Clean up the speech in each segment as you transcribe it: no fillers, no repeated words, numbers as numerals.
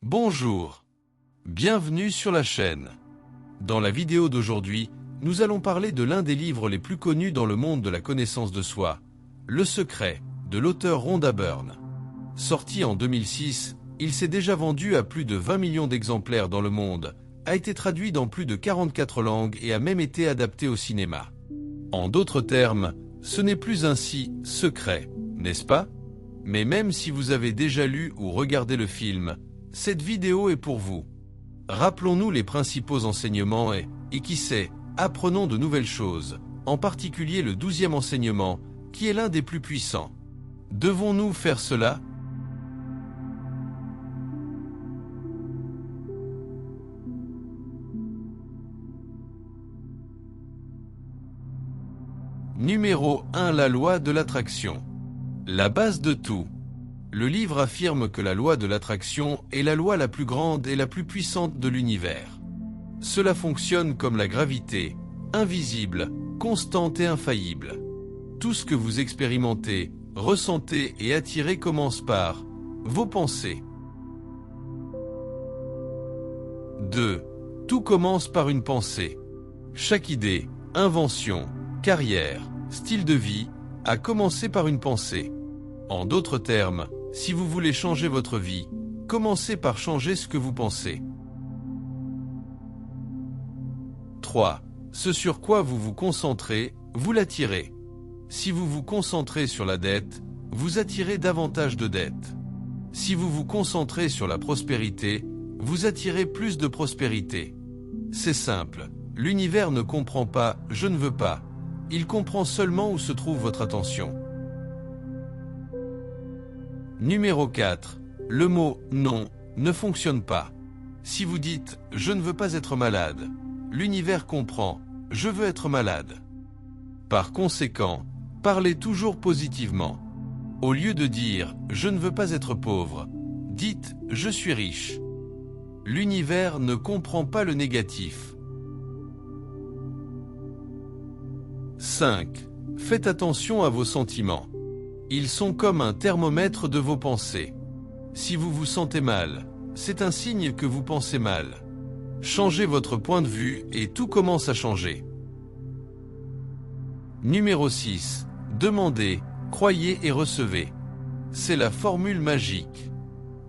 Bonjour, bienvenue sur la chaîne. Dans la vidéo d'aujourd'hui, nous allons parler de l'un des livres les plus connus dans le monde de la connaissance de soi, Le Secret, de l'auteur Rhonda Byrne. Sorti en 2006, il s'est déjà vendu à plus de 20 millions d'exemplaires dans le monde, a été traduit dans plus de 44 langues et a même été adapté au cinéma. En d'autres termes, ce n'est plus un si secret, n'est-ce pas? Mais même si vous avez déjà lu ou regardé le film, cette vidéo est pour vous. Rappelons-nous les principaux enseignements et qui sait, apprenons de nouvelles choses, en particulier le 12e enseignement, qui est l'un des plus puissants. Devons-nous faire cela? Numéro 1. La loi de l'attraction. La base de tout. Le livre affirme que la loi de l'attraction est la loi la plus grande et la plus puissante de l'univers. Cela fonctionne comme la gravité, invisible, constante et infaillible. Tout ce que vous expérimentez, ressentez et attirez commence par vos pensées. 2. Tout commence par une pensée. Chaque idée, invention, carrière, style de vie, a commencé par une pensée. En d'autres termes, si vous voulez changer votre vie, commencez par changer ce que vous pensez. 3. Ce sur quoi vous vous concentrez, vous l'attirez. Si vous vous concentrez sur la dette, vous attirez davantage de dettes. Si vous vous concentrez sur la prospérité, vous attirez plus de prospérité. C'est simple, l'univers ne comprend pas « je ne veux pas ». Il comprend seulement où se trouve votre attention. Numéro 4. Le mot « non » ne fonctionne pas. Si vous dites « je ne veux pas être malade », l'univers comprend « je veux être malade ». Par conséquent, parlez toujours positivement. Au lieu de dire « je ne veux pas être pauvre », dites « je suis riche ». L'univers ne comprend pas le négatif. 5. Faites attention à vos sentiments. Ils sont comme un thermomètre de vos pensées. Si vous vous sentez mal, c'est un signe que vous pensez mal. Changez votre point de vue et tout commence à changer. Numéro 6. Demandez, croyez et recevez. C'est la formule magique.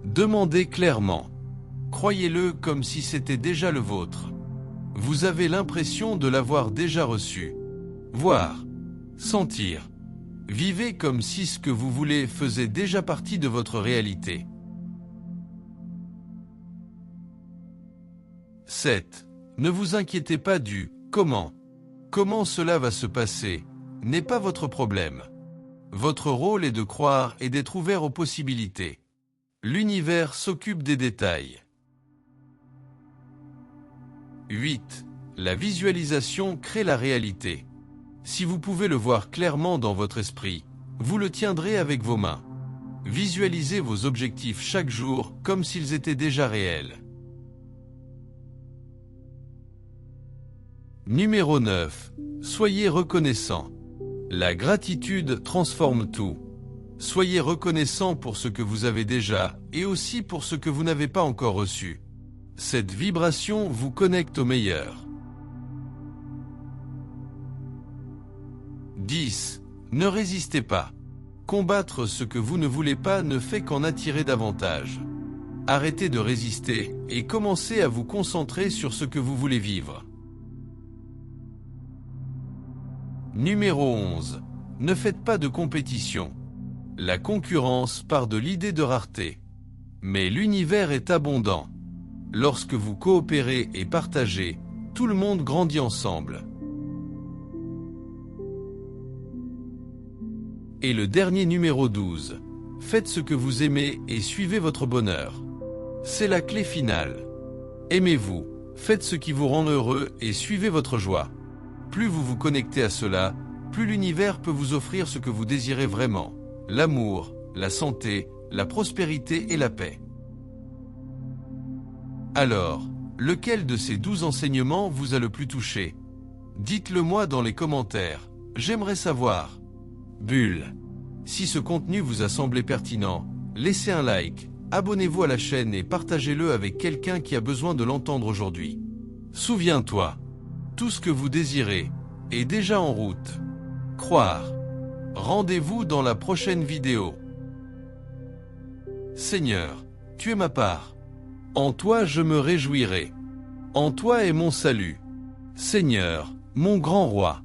Demandez clairement. Croyez-le comme si c'était déjà le vôtre. Vous avez l'impression de l'avoir déjà reçu. Voir, sentir. Vivez comme si ce que vous voulez faisait déjà partie de votre réalité. 7. Ne vous inquiétez pas du « comment ». Comment cela va se passer n'est pas votre problème. Votre rôle est de croire et d'être ouvert aux possibilités. L'univers s'occupe des détails. 8. La visualisation crée la réalité. Si vous pouvez le voir clairement dans votre esprit, vous le tiendrez avec vos mains. Visualisez vos objectifs chaque jour comme s'ils étaient déjà réels. Numéro 9. Soyez reconnaissant. La gratitude transforme tout. Soyez reconnaissant pour ce que vous avez déjà et aussi pour ce que vous n'avez pas encore reçu. Cette vibration vous connecte au meilleur. 10. Ne résistez pas. Combattre ce que vous ne voulez pas ne fait qu'en attirer davantage. Arrêtez de résister et commencez à vous concentrer sur ce que vous voulez vivre. Numéro 11. Ne faites pas de compétition. La concurrence part de l'idée de rareté. Mais l'univers est abondant. Lorsque vous coopérez et partagez, tout le monde grandit ensemble. Et le dernier numéro 12. Faites ce que vous aimez et suivez votre bonheur. C'est la clé finale. Aimez-vous, faites ce qui vous rend heureux et suivez votre joie. Plus vous vous connectez à cela, plus l'univers peut vous offrir ce que vous désirez vraiment. L'amour, la santé, la prospérité et la paix. Alors, lequel de ces 12 enseignements vous a le plus touché? Dites-le moi dans les commentaires, j'aimerais savoir. Bulle. Si ce contenu vous a semblé pertinent, laissez un like, abonnez-vous à la chaîne et partagez-le avec quelqu'un qui a besoin de l'entendre aujourd'hui. Souviens-toi, tout ce que vous désirez est déjà en route. Croire. Rendez-vous dans la prochaine vidéo. Seigneur, tu es ma part. En toi je me réjouirai. En toi est mon salut. Seigneur, mon grand roi.